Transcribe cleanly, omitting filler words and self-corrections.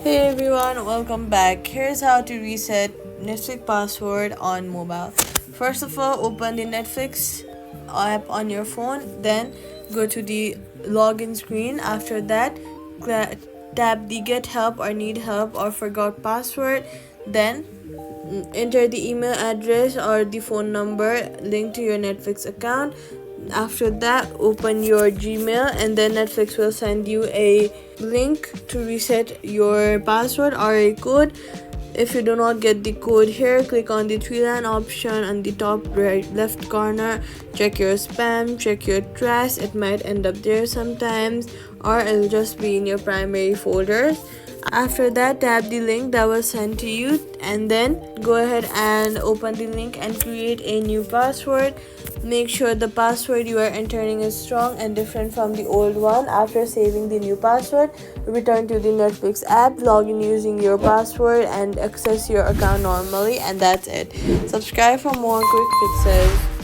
Hey everyone, welcome back. Here's how to reset Netflix password on mobile. First of all, open the Netflix app on your phone, then go to the login screen. After that, tap the get help or need help or forgot password, then enter the email address or the phone number linked to your Netflix account. After that, open your Gmail and then Netflix will send you a link to reset your password or a code. If you do not get the code here, click on the three-line option on the top right left corner. Check your spam, check your trash, it might end up there sometimes, or it'll just be in your primary folders. After that, tap the link that was sent to you and then go ahead and open the link and create a new password. Make sure the password you are entering is strong and different from the old one. After saving the new password, return to the Netflix app, log in using your password and access your account normally, and that's it. Subscribe for more quick fixes.